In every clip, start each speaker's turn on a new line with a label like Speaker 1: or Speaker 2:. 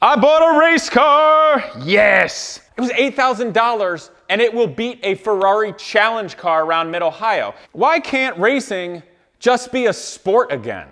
Speaker 1: I bought a race car! Yes! It was $8,000 and it will beat a Ferrari challenge car around mid-Ohio. Why can't racing just be a sport again?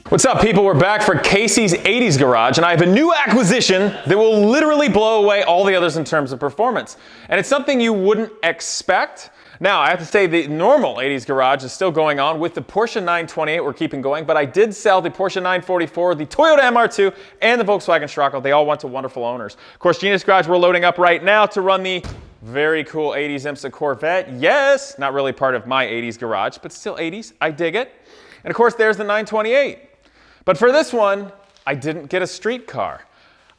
Speaker 1: What's up, people? We're back for Casey's 80s Garage, and I have a new acquisition that will literally blow away all the others in terms of performance. And it's something you wouldn't expect. Now, I have to say the normal 80s Garage is still going on with the Porsche 928. We're keeping going, but I did sell the Porsche 944, the Toyota MR2, and the Volkswagen Scirocco. They all went to wonderful owners. Of course, Genius Garage, we're loading up right now to run the very cool 80s IMSA Corvette. Yes, not really part of my 80s Garage, but still 80s. I dig it. And of course, there's the 928. But for this one, I didn't get a street car.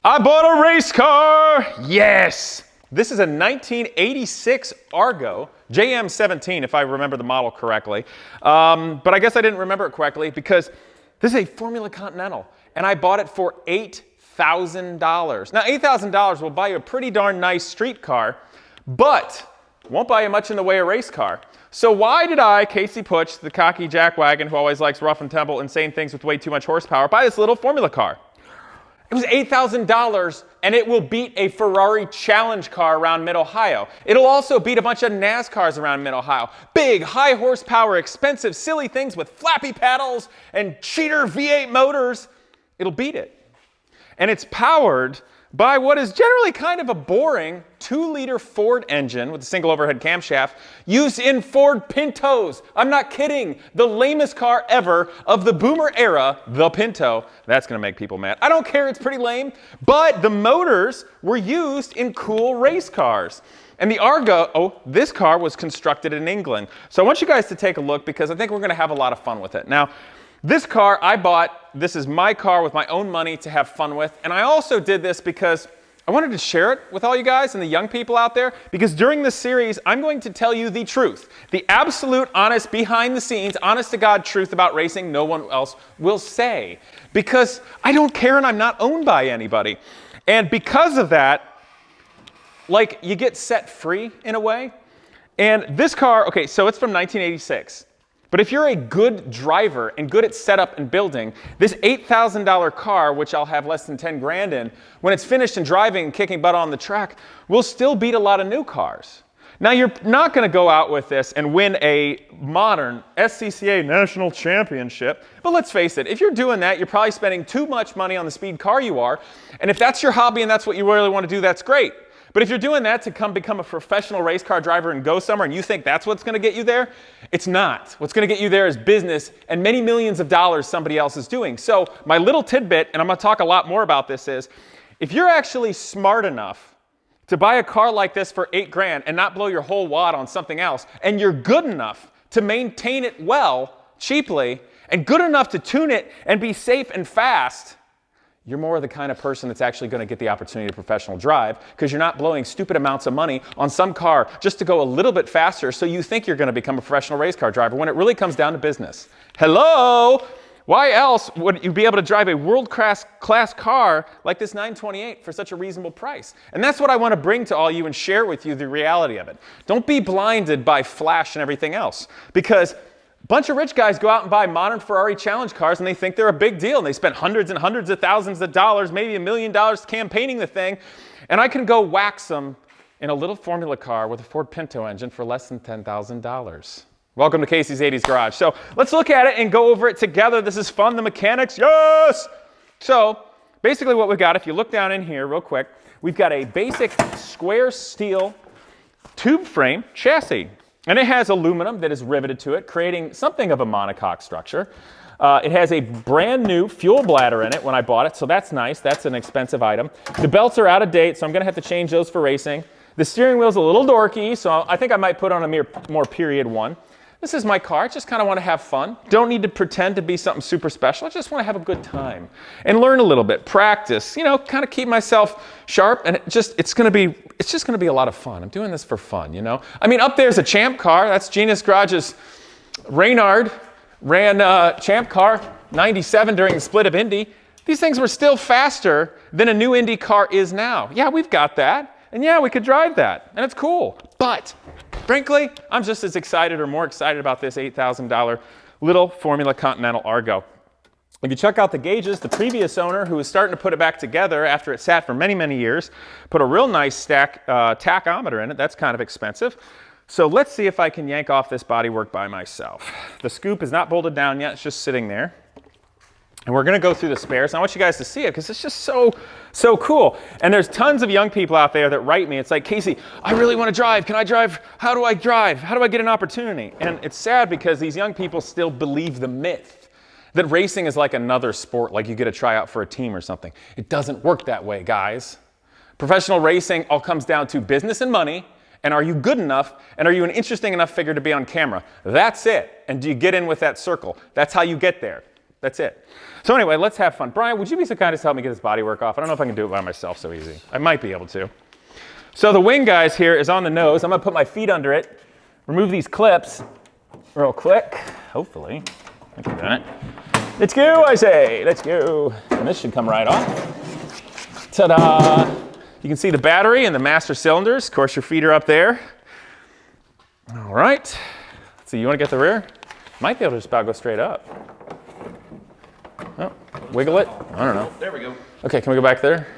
Speaker 1: I bought a race car! Yes! This is a 1986 Argo JM17, if I remember the model correctly. But I guess I didn't remember it correctly because this is a Formula Continental, and I bought it for $8,000. Now, $8,000 will buy you a pretty darn nice street car, but won't buy you much in the way of race car. So why did I, Casey Putsch, the cocky jackwagon who always likes rough and tumble insane things with way too much horsepower, buy this little Formula car? It was $8,000 and it will beat a Ferrari challenge car around mid-Ohio. It'll also beat a bunch of NASCARs around mid-Ohio. Big, high horsepower, expensive, silly things with flappy paddles and cheater V8 motors. It'll beat it. And it's powered by what is generally kind of a boring 2-liter Ford engine with a single overhead camshaft used in Ford Pintos. I'm not kidding. The lamest car ever of the boomer era, the Pinto. That's gonna make people mad. I don't care, it's pretty lame, but the motors were used in cool race cars. And the Argo, this car was constructed in England. So I want you guys to take a look because I think we're gonna have a lot of fun with it. Now, this car I bought, this is my car with my own money to have fun with. And I also did this because I wanted to share it with all you guys and the young people out there, because during this series, I'm going to tell you the truth, the absolute, honest, behind the scenes, honest to God truth about racing no one else will say, because I don't care and I'm not owned by anybody. And because of that, like, you get set free in a way. And this car, okay, so it's from 1986. But if you're a good driver and good at setup and building, this $8,000 car, which I'll have less than 10 grand in, when it's finished and driving and kicking butt on the track, will still beat a lot of new cars. Now, you're not going to go out with this and win a modern SCCA National Championship. But let's face it, if you're doing that, you're probably spending too much money on the speed car you are. And if that's your hobby and that's what you really want to do, that's great. But if you're doing that to come become a professional race car driver and go somewhere and you think that's what's going to get you there, it's not. What's going to get you there is business and many millions of dollars somebody else is doing. So my little tidbit, and I'm going to talk a lot more about this, is if you're actually smart enough to buy a car like this for $8 grand and not blow your whole wad on something else, and you're good enough to maintain it well, cheaply, and good enough to tune it and be safe and fast, you're more the kind of person that's actually going to get the opportunity to professional drive, because you're not blowing stupid amounts of money on some car just to go a little bit faster so you think you're going to become a professional race car driver when it really comes down to business. Hello? Why else would you be able to drive a world-class car like this 928 for such a reasonable price? And that's what I want to bring to all you and share with you the reality of it. Don't be blinded by flash and everything else, because a bunch of rich guys go out and buy modern Ferrari challenge cars and they think they're a big deal, and they spend hundreds and hundreds of thousands of dollars, maybe $1 million campaigning the thing, and I can go wax them in a little Formula car with a Ford Pinto engine for less than $10,000. Welcome to Casey's 80s Garage. So let's look at it and go over it together. This is fun, the mechanics, yes! So basically what we've got, if you look down in here real quick, we've got a basic square steel tube frame chassis. And it has aluminum that is riveted to it, creating something of a monocoque structure. It has a brand new fuel bladder in it when I bought it, so that's nice. That's an expensive item. The belts are out of date, so I'm going to have to change those for racing. The steering wheel's a little dorky, so I think I might put on a more period one. This is my car. I just kind of want to have fun. Don't need to pretend to be something super special. I just want to have a good time and learn a little bit, practice, you know, kind of keep myself sharp, and it's just going to be a lot of fun. I'm doing this for fun, you know. I mean, up there's a Champ car. That's Genius Garage's Reynard ran Champ car 97 during the split of Indy. These things were still faster than a new Indy car is now. Yeah, we've got that. And yeah, we could drive that. And it's cool. But frankly, I'm just as excited or more excited about this $8,000 little Formula Continental Argo. If you check out the gauges, the previous owner, who was starting to put it back together after it sat for many, many years, put a real nice tachometer in it. That's kind of expensive. So let's see if I can yank off this bodywork by myself. The scoop is not bolted down yet, it's just sitting there. And we're gonna go through the spares. And I want you guys to see it because it's just so cool. And there's tons of young people out there that write me. It's like, Casey, I really want to drive. Can I drive? How do I drive? How do I get an opportunity? And it's sad because these young people still believe the myth that racing is like another sport, like you get a tryout for a team or something. It doesn't work that way, guys. Professional racing all comes down to business and money. And are you good enough? And are you an interesting enough figure to be on camera? That's it. And do you get in with that circle? That's how you get there. That's it. So anyway, let's have fun. Brian, would you be so kind as to help me get this bodywork off? I don't know if I can do it by myself so easy. I might be able to. So the wing, guys, here is on the nose. I'm going to put my feet under it, remove these clips real quick, hopefully. Look at that. Let's go, I say. Let's go. And this should come right off. Ta-da. You can see the battery and the master cylinders. Of course, your feet are up there. All right. So you want to get the rear? Might be able to just about go straight up. Oh, wiggle it? I don't know.
Speaker 2: There we go.
Speaker 1: Okay, can we go back there?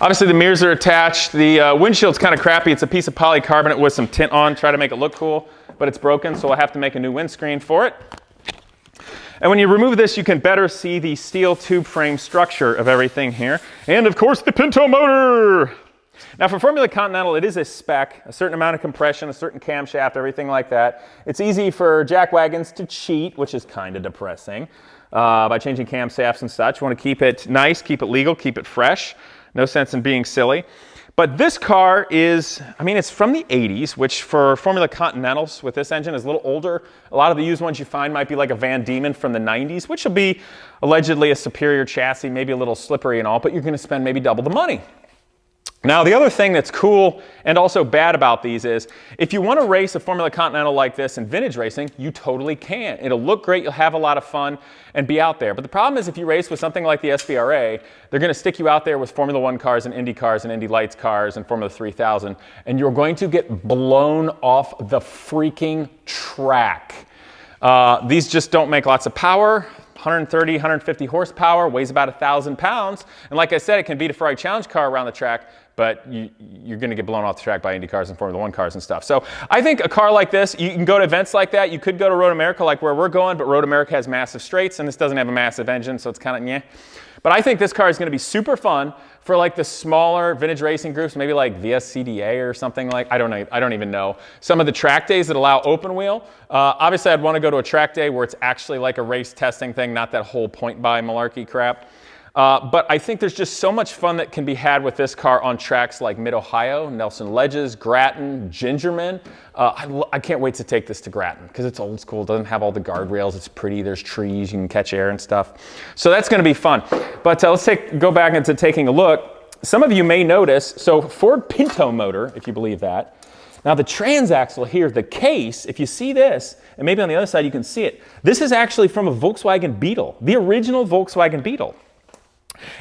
Speaker 1: Obviously the mirrors are attached. The windshield's kind of crappy. It's a piece of polycarbonate with some tint on, try to make it look cool, but it's broken, so I'll have to make a new windscreen for it. And when you remove this, you can better see the steel tube frame structure of everything here. And of course, the Pinto motor. Now for Formula Continental, it is a spec, a certain amount of compression, a certain camshaft, everything like that. It's easy for jack wagons to cheat, which is kind of depressing, by changing camshafts and such. You want to keep it nice, keep it legal, keep it fresh. No sense in being silly. But this car is, I mean, it's from the 80s, which for Formula Continentals with this engine is a little older. A lot of the used ones you find might be like a Van Diemen from the 90s, which will be allegedly a superior chassis, maybe a little slippery and all, but you're going to spend maybe double the money. Now, the other thing that's cool and also bad about these is if you want to race a Formula Continental like this in vintage racing, you totally can. It'll look great, you'll have a lot of fun and be out there. But the problem is if you race with something like the SVRA, they're going to stick you out there with Formula 1 cars and Indy cars and Indy Lights cars and Formula 3000, and you're going to get blown off the freaking track. These just don't make lots of power. 130, 150 horsepower, weighs about 1,000 pounds. And like I said, it can beat a Ferrari Challenge car around the track, but you're going to get blown off the track by Indy cars and Formula 1 cars and stuff. So I think a car like this, you can go to events like that. You could go to Road America like where we're going, but Road America has massive straights, and this doesn't have a massive engine, so it's kind of meh. But I think this car is going to be super fun for like the smaller vintage racing groups, maybe like VSCDA or something like, I don't even know. Some of the track days that allow open wheel. Obviously, I'd want to go to a track day where it's actually like a race testing thing, not that whole point buy malarkey crap. But I think there's just so much fun that can be had with this car on tracks like Mid-Ohio, Nelson Ledges, Grattan, Gingerman. I can't wait to take this to Grattan because it's old school, doesn't have all the guardrails, it's pretty, there's trees, you can catch air and stuff. So that's going to be fun. But let's go back into taking a look. Some of you may notice, so Ford Pinto motor, if you believe that. Now the transaxle here, the case, if you see this, and maybe on the other side you can see it, this is actually from a Volkswagen Beetle, the original Volkswagen Beetle.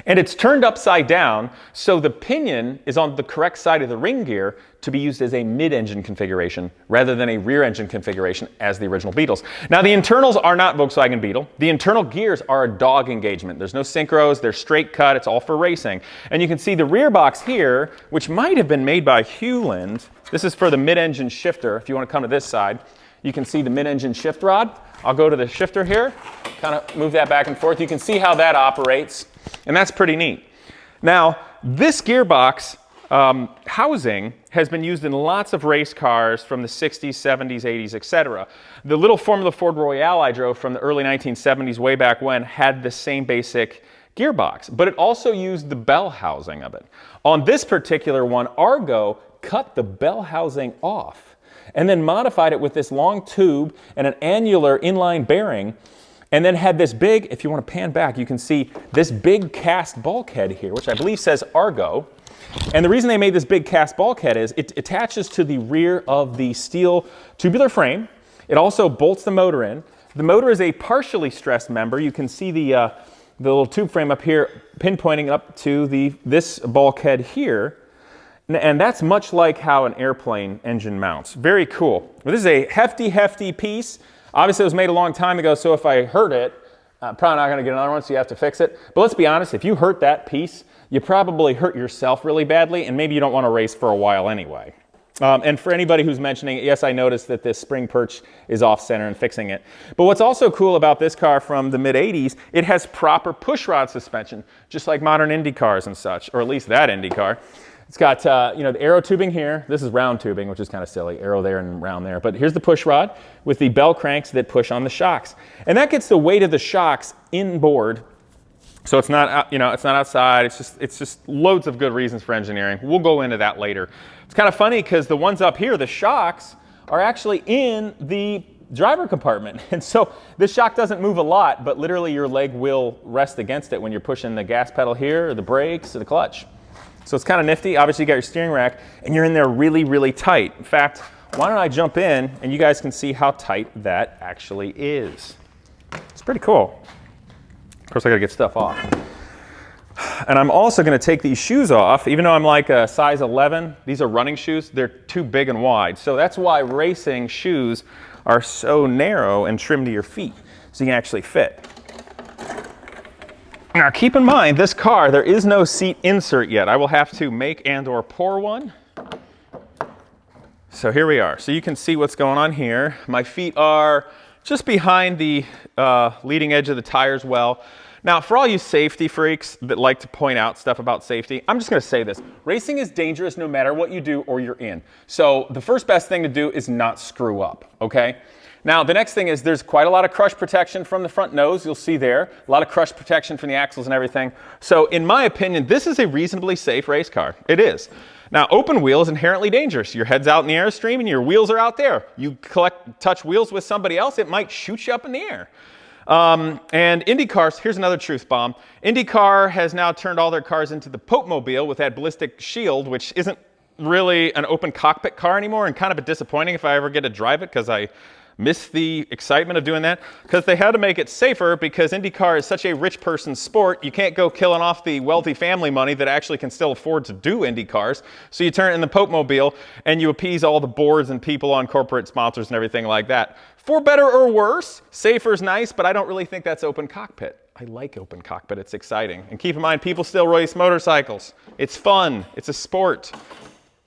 Speaker 1: And it's turned upside down, so the pinion is on the correct side of the ring gear to be used as a mid-engine configuration rather than a rear-engine configuration as the original Beetles. Now, the internals are not Volkswagen Beetle. The internal gears are a dog engagement. There's no synchros, they're straight cut, it's all for racing. And you can see the rear box here, which might have been made by Hewland. This is for the mid-engine shifter, if you want to come to this side. You can see the mid-engine shift rod. I'll go to the shifter here, kind of move that back and forth. You can see how that operates. And that's pretty neat. Now, this gearbox housing has been used in lots of race cars from the 60s, 70s, 80s, etc. The little Formula Ford Royale I drove from the early 1970s, way back when, had the same basic gearbox, but it also used the bell housing of it. On this particular one, Argo cut the bell housing off and then modified it with this long tube and an annular inline bearing, and then had this big, if you want to pan back, you can see this big cast bulkhead here, which I believe says Argo. And the reason they made this big cast bulkhead is it attaches to the rear of the steel tubular frame. It also bolts the motor in. The motor is a partially stressed member. You can see the little tube frame up here pinpointing up to this bulkhead here. And that's much like how an airplane engine mounts. Very cool. This is a hefty, hefty piece. Obviously, it was made a long time ago, so if I hurt it, I'm probably not going to get another one, so you have to fix it. But let's be honest, if you hurt that piece, you probably hurt yourself really badly, and maybe you don't want to race for a while anyway. And for anybody who's mentioning it, yes, I noticed that this spring perch is off center and fixing it. But what's also cool about this car from the mid-80s, it has proper push rod suspension, just like modern Indy cars and such, or at least that Indy car. It's got the aero tubing here. This is round tubing, which is kind of silly, aero there and round there. But here's the push rod with the bell cranks that push on the shocks. And that gets the weight of the shocks inboard. So it's not, it's not outside. It's just loads of good reasons for engineering. We'll go into that later. It's kind of funny because the ones up here, the shocks, are actually in the driver compartment. And so this shock doesn't move a lot, but literally your leg will rest against it when you're pushing the gas pedal here, or the brakes, or the clutch. So it's kind of nifty. Obviously, you got your steering rack, and you're in there really, really tight. In fact, why don't I jump in, and you guys can see how tight that actually is. It's pretty cool. Of course, I got to get stuff off. And I'm also going to take these shoes off. Even though I'm like a size 11, these are running shoes. They're too big and wide. So that's why racing shoes are so narrow and trimmed to your feet, so you can actually fit. Now keep in mind, this car, there is no seat insert yet. I will have to make and or pour one. So here we are. So you can see what's going on here. My feet are just behind the leading edge of the tires well. Now, for all you safety freaks that like to point out stuff about safety, I'm just going to say this. Racing is dangerous no matter what you do or you're in. So the first best thing to do is not screw up, okay? Now, the next thing is there's quite a lot of crush protection from the front nose. You'll see there. A lot of crush protection from the axles and everything. So in my opinion, this is a reasonably safe race car. It is. Now, open wheel is inherently dangerous. Your head's out in the airstream and your wheels are out there. You touch wheels with somebody else, it might shoot you up in the air. And IndyCar, here's another truth bomb. IndyCar has now turned all their cars into the Pope-mobile with that ballistic shield, which isn't really an open cockpit car anymore, and kind of a disappointing if I ever get to drive it, because I miss the excitement of doing that, because they had to make it safer, because IndyCar is such a rich person's sport. You can't go killing off the wealthy family money that actually can still afford to do Indy cars. So you turn it in the Pope-mobile and you appease all the boards and people on corporate sponsors and everything like that. For better or worse, safer is nice, but I don't really think that's open cockpit. I like open cockpit, it's exciting. And keep in mind, people still race motorcycles. It's fun, it's a sport.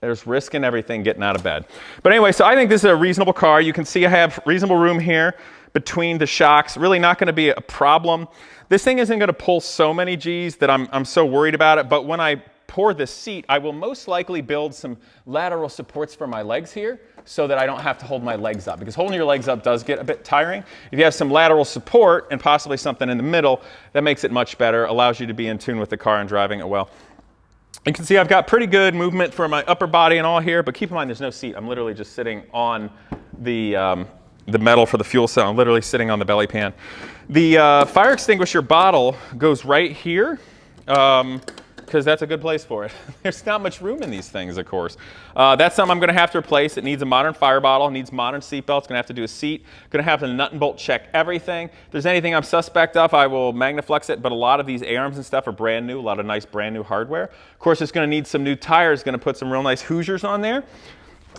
Speaker 1: There's risk in everything getting out of bed. But anyway, so I think this is a reasonable car. You can see I have reasonable room here between the shocks. Really not going to be a problem. This thing isn't going to pull so many G's that I'm so worried about it. But when I pour this seat, I will most likely build some lateral supports for my legs here so that I don't have to hold my legs up. Because holding your legs up does get a bit tiring. If you have some lateral support and possibly something in the middle, that makes it much better, allows you to be in tune with the car and driving it well. You can see I've got pretty good movement for my upper body and all here, but keep in mind there's no seat. I'm literally just sitting on the metal for the fuel cell. I'm literally sitting on the belly pan. The fire extinguisher bottle goes right here, because that's a good place for it. There's not much room in these things, of course. That's something I'm going to have to replace. It needs a modern fire bottle, needs modern seat belts, going to have to do a seat, going to have to nut and bolt check everything. If there's anything I'm suspect of, I will Magnaflex it, but a lot of these A-arms and stuff are brand new, a lot of nice brand new hardware. Of course, it's going to need some new tires, going to put some real nice Hoosiers on there.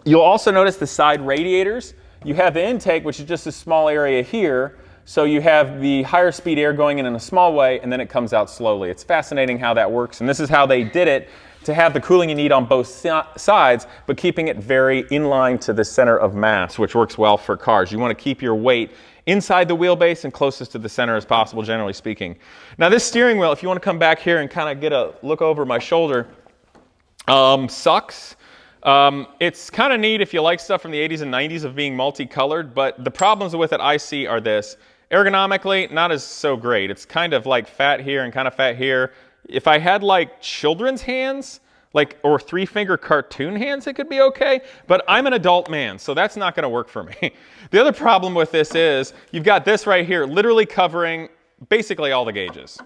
Speaker 1: You'll also notice the side radiators. You have the intake, which is just a small area here. So you have the higher speed air going in a small way, and then it comes out slowly. It's fascinating how that works, and this is how they did it to have the cooling you need on both sides, but keeping it very in line to the center of mass, which works well for cars. You want to keep your weight inside the wheelbase and closest to the center as possible, generally speaking. Now this steering wheel, if you want to come back here and kind of get a look over my shoulder, sucks. It's kind of neat if you like stuff from the 80s and 90s of being multicolored, but the problems with it I see are this. Ergonomically, not as so great. It's kind of like fat here and kind of fat here. If I had like children's hands, or 3-finger cartoon hands, it could be okay, but I'm an adult man, so that's not going to work for me. The other problem with this is you've got this right here literally covering basically all the gauges.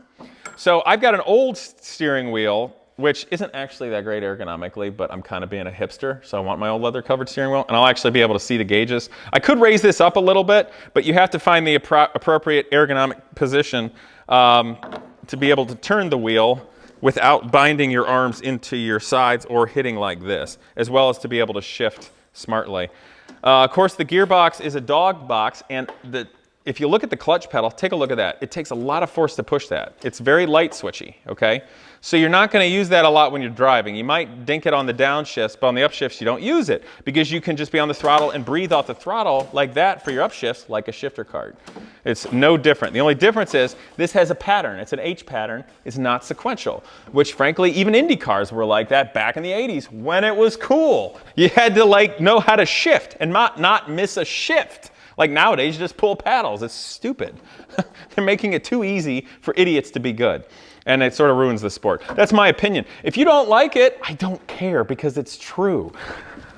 Speaker 1: So I've got an old steering wheel, which isn't actually that great ergonomically, but I'm kind of being a hipster, so I want my old leather covered steering wheel, and I'll actually be able to see the gauges. I could raise this up a little bit, but you have to find the appropriate ergonomic position to be able to turn the wheel without binding your arms into your sides or hitting like this, as well as to be able to shift smartly. Of course, the gearbox is a dog box, and if you look at the clutch pedal, take a look at that. It takes a lot of force to push that. It's very light switchy, okay? So you're not going to use that a lot when you're driving. You might dink it on the downshifts, but on the upshifts you don't use it because you can just be on the throttle and breathe off the throttle like that for your upshifts, like a shifter card. It's no different. The only difference is this has a pattern. It's an H pattern. It's not sequential, which frankly, even Indy cars were like that back in the 80s when it was cool. You had to like know how to shift and not miss a shift. Like nowadays, you just pull paddles. It's stupid. They're making it too easy for idiots to be good. And it sort of ruins the sport. That's my opinion. If you don't like it, I don't care because it's true.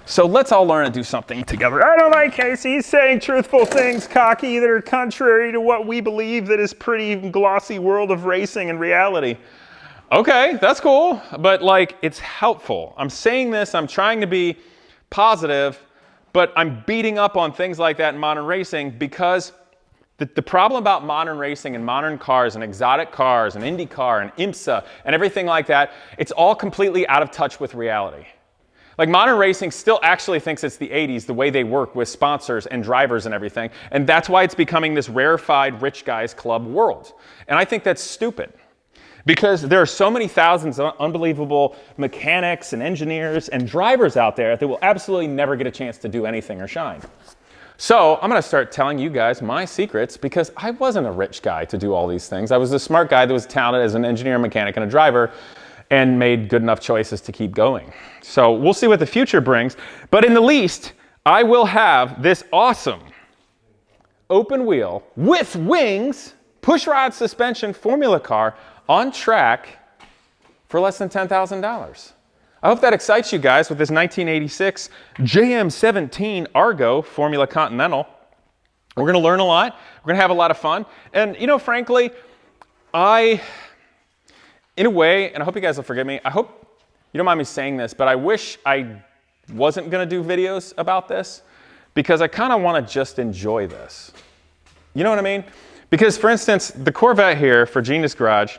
Speaker 1: So let's all learn to do something together. I don't like Casey saying truthful things, cocky, that are contrary to what we believe that is pretty glossy world of racing and reality. Okay, that's cool, but like it's helpful. I'm saying this, I'm trying to be positive, but I'm beating up on things like that in modern racing because the problem about modern racing and modern cars and exotic cars and IndyCar and IMSA and everything like that, it's all completely out of touch with reality. Like modern racing still actually thinks it's the 80s, the way they work with sponsors and drivers and everything. And that's why it's becoming this rarefied rich guys club world. And I think that's stupid. Because there are so many thousands of unbelievable mechanics and engineers and drivers out there that will absolutely never get a chance to do anything or shine. So I'm going to start telling you guys my secrets because I wasn't a rich guy to do all these things. I was a smart guy that was talented as an engineer, mechanic, and a driver and made good enough choices to keep going. So we'll see what the future brings. But in the least, I will have this awesome open wheel with wings, pushrod suspension Formula car on track for less than $10,000. I hope that excites you guys with this 1986 JM17 Argo Formula Continental. We're going to learn a lot. We're going to have a lot of fun. And, you know, frankly, in a way, and I hope you guys will forgive me, I hope you don't mind me saying this, but I wish I wasn't going to do videos about this because I kind of want to just enjoy this. You know what I mean? Because, for instance, the Corvette here for Genius Garage,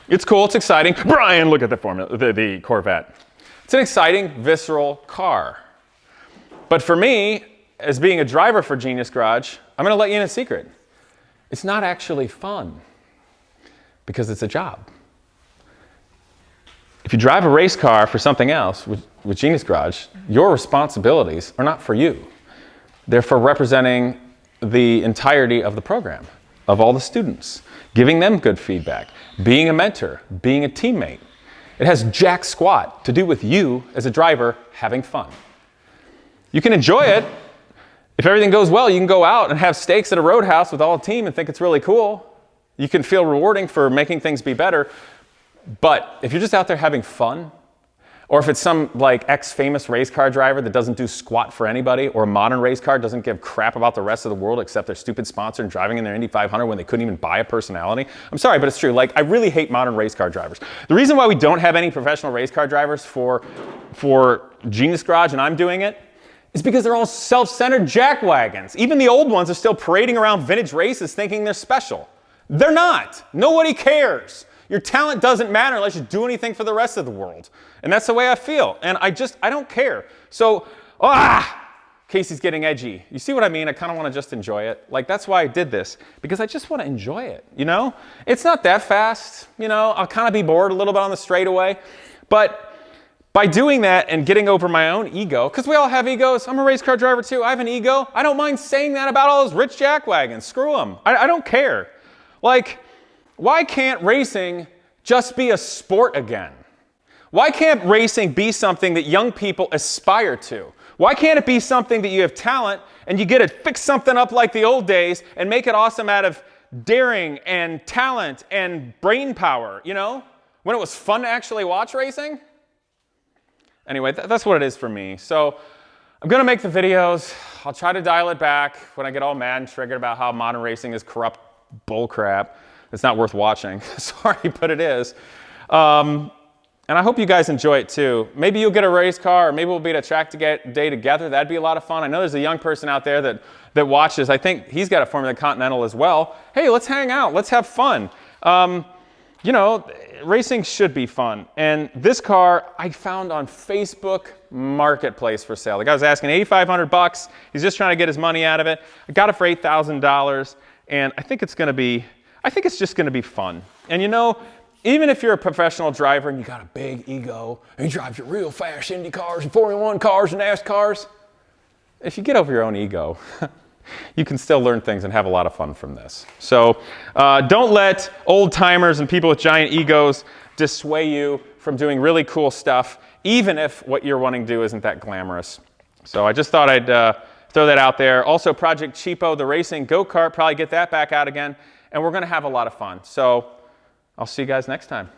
Speaker 1: it's cool, it's exciting. Brian, look at the Corvette. It's an exciting, visceral car. But for me, as being a driver for Genius Garage, I'm going to let you in a secret. It's not actually fun because it's a job. If you drive a race car for something else with Genius Garage, your responsibilities are not for you. They're for representing the entirety of the program, of all the students, giving them good feedback, being a mentor, being a teammate. It has jack squat to do with you as a driver having fun. You can enjoy it. If everything goes well, you can go out and have steaks at a roadhouse with all the team and think it's really cool. You can feel rewarding for making things be better. But if you're just out there having fun, or if it's some like ex-famous race car driver that doesn't do squat for anybody, or a modern race car doesn't give crap about the rest of the world except their stupid sponsor and driving in their Indy 500 when they couldn't even buy a personality. I'm sorry, but it's true. Like, I really hate modern race car drivers. The reason why we don't have any professional race car drivers for Genius Garage, and I'm doing it, is because they're all self-centered jackwagons. Even the old ones are still parading around vintage races thinking they're special. They're not. Nobody cares. Your talent doesn't matter unless you do anything for the rest of the world. And that's the way I feel. And I don't care. So, Casey's getting edgy. You see what I mean? I kind of want to just enjoy it. Like, that's why I did this, because I just want to enjoy it, you know? It's not that fast, you know? I'll kind of be bored a little bit on the straightaway. But by doing that and getting over my own ego, because we all have egos. I'm a race car driver too. I have an ego. I don't mind saying that about all those rich jackwagons. Screw them. I don't care. Like, why can't racing just be a sport again? Why can't racing be something that young people aspire to? Why can't it be something that you have talent and you get to fix something up like the old days and make it awesome out of daring and talent and brain power, you know? When it was fun to actually watch racing? Anyway, that's what it is for me. So I'm going to make the videos. I'll try to dial it back when I get all mad and triggered about how modern racing is corrupt bullcrap. It's not worth watching. Sorry, but it is. And I hope you guys enjoy it too. Maybe you'll get a race car, or maybe we'll be at a track day together. That'd be a lot of fun. I know there's a young person out there that watches. I think he's got a Formula Continental as well. Hey, let's hang out. Let's have fun. you know, racing should be fun. And this car I found on Facebook Marketplace for sale. The guy was asking $8,500. He's just trying to get his money out of it. I got it for $8,000, and I think it's just gonna be fun. And you know, even if you're a professional driver and you got a big ego, and you drive your real fast Indy cars and Formula One cars and NASCARs, if you get over your own ego, you can still learn things and have a lot of fun from this. So don't let old timers and people with giant egos dissuade you from doing really cool stuff, even if what you're wanting to do isn't that glamorous. So I just thought I'd throw that out there. Also, Project Cheapo, the racing go-kart, probably get that back out again, and we're gonna have a lot of fun. So I'll see you guys next time.